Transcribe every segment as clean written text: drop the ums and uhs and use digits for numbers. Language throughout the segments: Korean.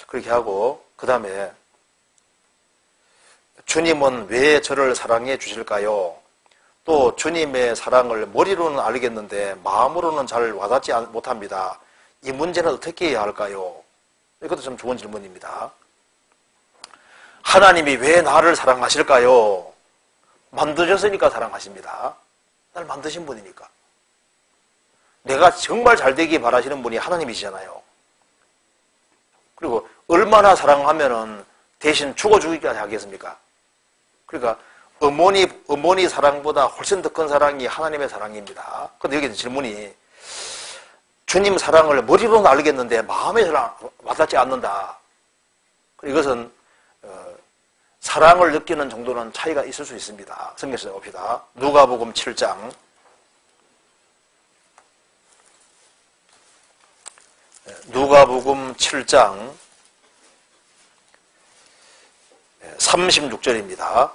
그렇게 하고 그 다음에 주님은 왜 저를 사랑해 주실까요? 또 주님의 사랑을 머리로는 알겠는데 마음으로는 잘 와닿지 못합니다. 이 문제는 어떻게 해야 할까요? 이것도 좀 좋은 질문입니다. 하나님이 왜 나를 사랑하실까요? 만드셨으니까 사랑하십니다. 나를 만드신 분이니까. 내가 정말 잘 되기 바라시는 분이 하나님이시잖아요. 그리고 얼마나 사랑하면은 대신 죽어 주기까지 하겠습니까? 그러니까 어머니 사랑보다 훨씬 더 큰 사랑이 하나님의 사랑입니다. 그런데 여기 질문이 주님 사랑을 머리로는 알겠는데 마음에 잘 와닿지 않는다. 이것은 사랑을 느끼는 정도는 차이가 있을 수 있습니다. 성경에서 봅시다. 누가복음 7장 36절입니다.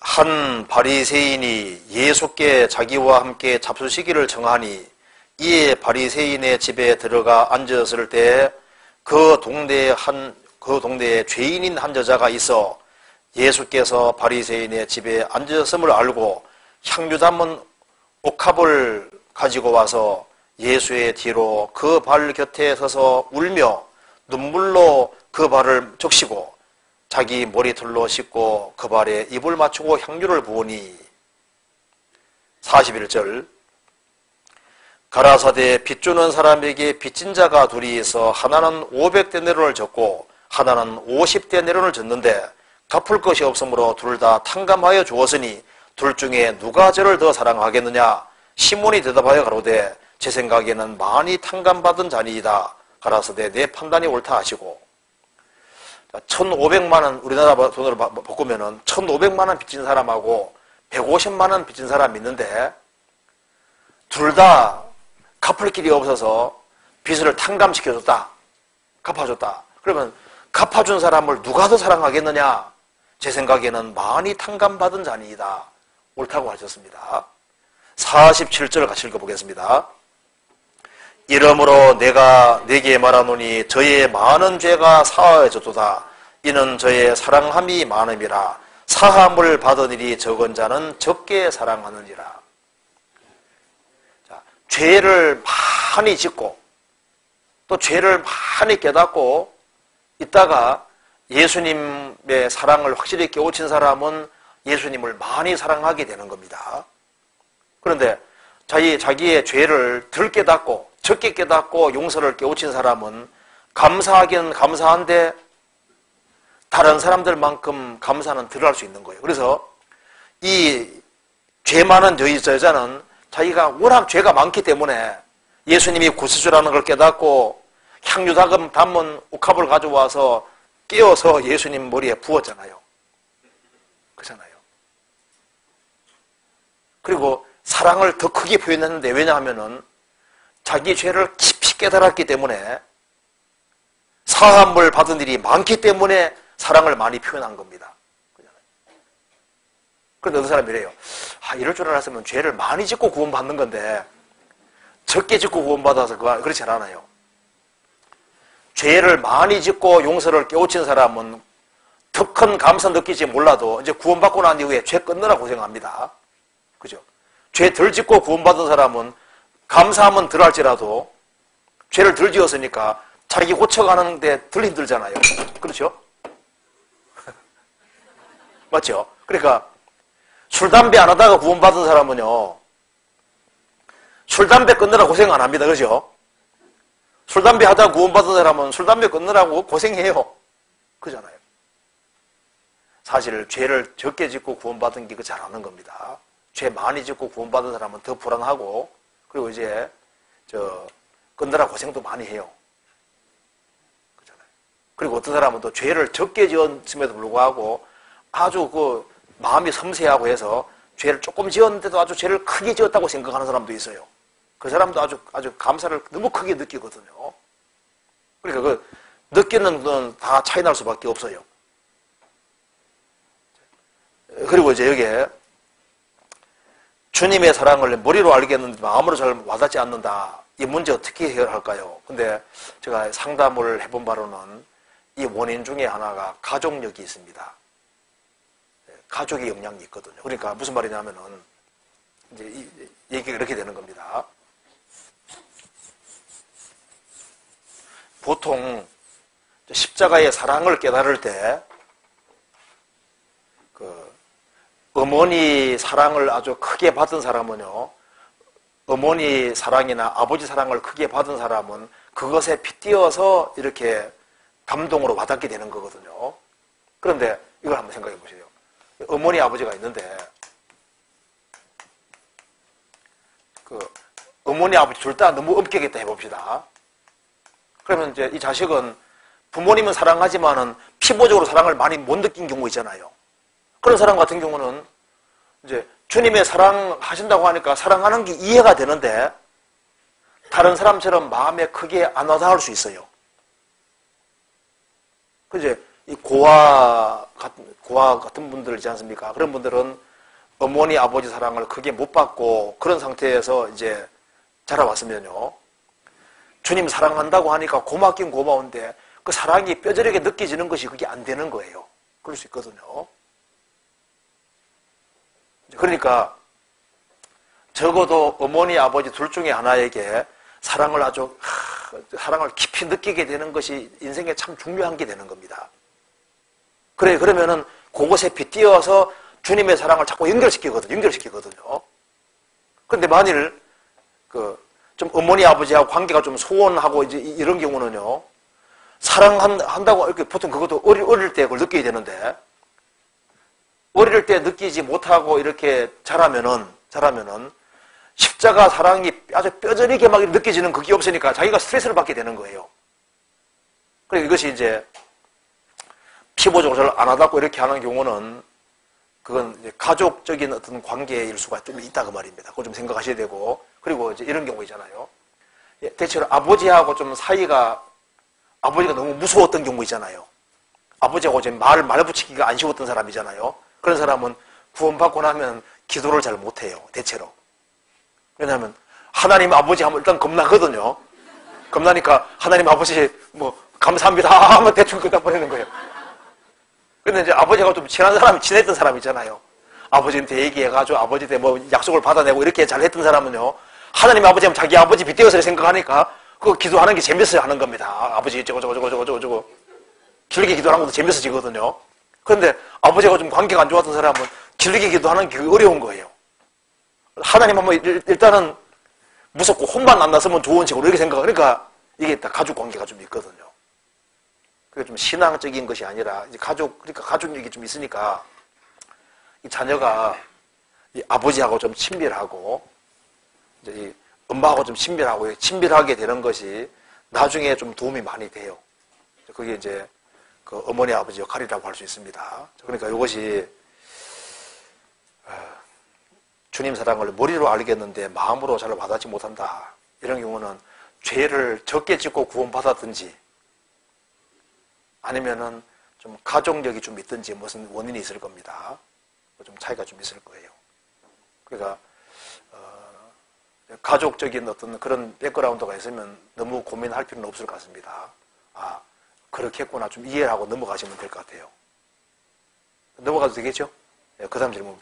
한 바리새인이 예수께 자기와 함께 잡수시기를 청하니 이에 바리새인의 집에 들어가 앉았을 때 그 동네에 죄인인 한 여자가 있어 예수께서 바리새인의 집에 앉았음을 알고 향유 담은 옥합을 가지고 와서 예수의 뒤로 그 발 곁에 서서 울며 눈물로 그 발을 적시고 자기 머리털로 씻고 그 발에 입을 맞추고 향유를 부으니 41절 가라사대 빚주는 사람에게 빚진 자가 둘이 있어 하나는 500데나리온을 졌고 하나는 50데나리온을 졌는데 갚을 것이 없으므로 둘 다 탕감하여 주었으니 둘 중에 누가 저를 더 사랑하겠느냐? 시몬이 대답하여 가로되 제 생각에는 많이 탕감받은 자니이다. 가라사대 내 판단이 옳다 하시고 1,500만 원 우리나라 돈으로 바꾸면은 1,500만 원 빚진 사람하고 150만 원 빚진 사람이 있는데 둘 다 갚을 길이 없어서 빚을 탕감시켜줬다. 갚아줬다. 그러면 갚아준 사람을 누가 더 사랑하겠느냐? 제 생각에는 많이 탕감받은 자니이다. 옳다고 하셨습니다. 47절 같이 읽어보겠습니다. 이러므로 내가 네게 말하노니 저의 많은 죄가 사하여졌도다. 이는 저의 사랑함이 많음이라. 사함을 받은 일이 적은 자는 적게 사랑하느니라. 자, 죄를 많이 짓고 또 죄를 많이 깨닫고 있다가 예수님의 사랑을 확실히 깨우친 사람은 예수님을 많이 사랑하게 되는 겁니다. 그런데 자기의 죄를 덜 깨닫고 적게 깨닫고 용서를 깨우친 사람은 감사하기는 감사한데 다른 사람들만큼 감사는 덜 할 수 있는 거예요. 그래서 이 죄 많은 여자는 자기가 워낙 죄가 많기 때문에 예수님이 구세주라는 걸 깨닫고 향유 담은 옥합을 가져와서 깨어서 예수님 머리에 부었잖아요. 그렇잖아요. 그리고 사랑을 더 크게 표현했는데 왜냐하면은 자기 죄를 깊이 깨달았기 때문에 사함을 받은 일이 많기 때문에 사랑을 많이 표현한 겁니다. 그런데 어떤 사람이 이래요. 이럴 줄 알았으면 죄를 많이 짓고 구원받는 건데 적게 짓고 구원받아서 그렇지 않아요. 죄를 많이 짓고 용서를 깨우친 사람은 더 큰 감사 느끼지 몰라도 이제 구원받고 난 이후에 죄 끊느라 고생합니다. 그죠? 죄 덜 짓고 구원받은 사람은 감사하면 덜 할지라도 죄를 덜 지었으니까 자기 고쳐가는데 덜 힘들잖아요. 그렇죠? 맞죠? 그러니까 술, 담배 안 하다가 구원받은 사람은요, 술, 담배 끊느라 고생 안 합니다. 그죠? 술, 담배 하다가 구원받은 사람은 술, 담배 끊느라고 고생해요. 그잖아요. 사실 죄를 적게 짓고 구원받은 게 그 잘하는 겁니다. 죄 많이 짓고 구원받은 사람은 더 불안하고, 그리고 이제 끊느라 고생도 많이 해요. 그잖아요. 그리고 어떤 사람은 또 죄를 적게 지었음에도 불구하고 아주 마음이 섬세하고 해서 죄를 조금 지었는데도 아주 죄를 크게 지었다고 생각하는 사람도 있어요. 그 사람도 아주 감사를 너무 크게 느끼거든요. 그러니까 느끼는 건 다 차이 날 수밖에 없어요. 그리고 이제 여기에 주님의 사랑을 머리로 알겠는데 마음으로 잘 와닿지 않는다. 이 문제 어떻게 해결할까요? 근데 제가 상담을 해본 바로는 이 원인 중에 하나가 가족력이 있습니다. 가족의 영향이 있거든요. 그러니까 무슨 말이냐면은 이제 얘기가 이렇게 되는 겁니다. 보통 십자가의 사랑을 깨달을 때 어머니 사랑을 아주 크게 받은 사람은요, 어머니 사랑이나 아버지 사랑을 크게 받은 사람은 그것에 빗띄어서 이렇게 감동으로 와닿게 되는 거거든요. 그런데 이걸 한번 생각해 보세요. 어머니 아버지가 있는데 어머니 아버지 둘 다 너무 엄격했다 해봅시다. 그러면 이제 이 자식은 부모님은 사랑하지만은 피부적으로 사랑을 많이 못 느낀 경우 있잖아요. 그런 사람 같은 경우는 이제 주님의 사랑하신다고 하니까 사랑하는 게 이해가 되는데 다른 사람처럼 마음에 크게 안 와닿을 수 있어요. 이제 이 고아 같은 분들 있지 않습니까? 그런 분들은 어머니 아버지 사랑을 크게 못 받고 그런 상태에서 이제 자라왔으면요, 주님 사랑한다고 하니까 고맙긴 고마운데 그 사랑이 뼈저리게 느껴지는 것이 그게 안 되는 거예요. 그럴 수 있거든요. 그러니까 적어도 어머니 아버지 둘 중에 하나에게 사랑을 사랑을 깊이 느끼게 되는 것이 인생에 참 중요한 게 되는 겁니다. 그러면은 그것에 빗띄어서 주님의 사랑을 자꾸 연결시키거든요. 그런데 만일 좀 어머니 아버지하고 관계가 좀 소원하고 이제 이런 경우는요, 사랑한다고 이렇게 보통 그것도 어릴 때 그걸 느껴야 되는데 어릴 때 느끼지 못하고 이렇게 자라면은 십자가 사랑이 아주 뼈저리게 막 느껴지는 그게 없으니까 자기가 스트레스를 받게 되는 거예요. 그러니까 이것이 이제 피부적으로 잘 안 와닿고 이렇게 하는 경우는 그건 이제 가족적인 어떤 관계일 수가 좀 있다 그 말입니다. 그거 좀 생각하셔야 되고, 그리고 이제 이런 경우 있잖아요. 대체로 아버지하고 좀 사이가, 아버지가 너무 무서웠던 경우 있잖아요. 아버지하고 이제 말 붙이기가 안 쉬웠던 사람이잖아요. 그런 사람은 구원받고 나면 기도를 잘 못해요. 대체로. 왜냐하면 하나님 아버지 하면 일단 겁나거든요. 겁나니까 하나님 아버지 뭐 감사합니다 하면 대충 끝나 버리는 거예요. 근데 이제 아버지가 좀 친했던 사람 있잖아요. 아버지한테 얘기해가지고 아버지한테 뭐 약속을 받아내고 이렇게 잘했던 사람은요, 하나님 아버지 하면 자기 아버지 빗대어서 생각하니까 그거 기도하는 게 재밌어요 하는 겁니다. 아버지 저거 길게 기도하는 것도 재밌어지거든요. 그런데 아버지가 좀 관계가 안 좋았던 사람은 길게 기도하는 게 어려운 거예요. 하나님 하면 일단은 무섭고 혼만 안 났으면 좋은 식으로 이렇게 생각하니까 이게 다 가족 관계가 좀 있거든요. 그게 좀 신앙적인 것이 아니라 이제 그러니까 가족력이 좀 있으니까 이 자녀가 이 아버지하고 좀 친밀하고 이제 이 엄마하고 좀 친밀하게 되는 것이 나중에 좀 도움이 많이 돼요. 그게 이제 그 어머니 아버지 역할이라고 할 수 있습니다. 그러니까 이것이 주님 사랑을 머리로 알겠는데 마음으로 잘 와닿지 못한다. 이런 경우는 죄를 적게 짓고 구원받았든지 아니면은 좀 가족력이 좀 있든지 무슨 원인이 있을 겁니다. 좀 차이가 좀 있을 거예요. 그러니까 가족적인 어떤 그런 백그라운드가 있으면 너무 고민할 필요는 없을 것 같습니다. 아, 그렇게 했구나. 좀 이해하고 넘어가시면 될 것 같아요. 넘어가도 되겠죠? 그 다음 질문.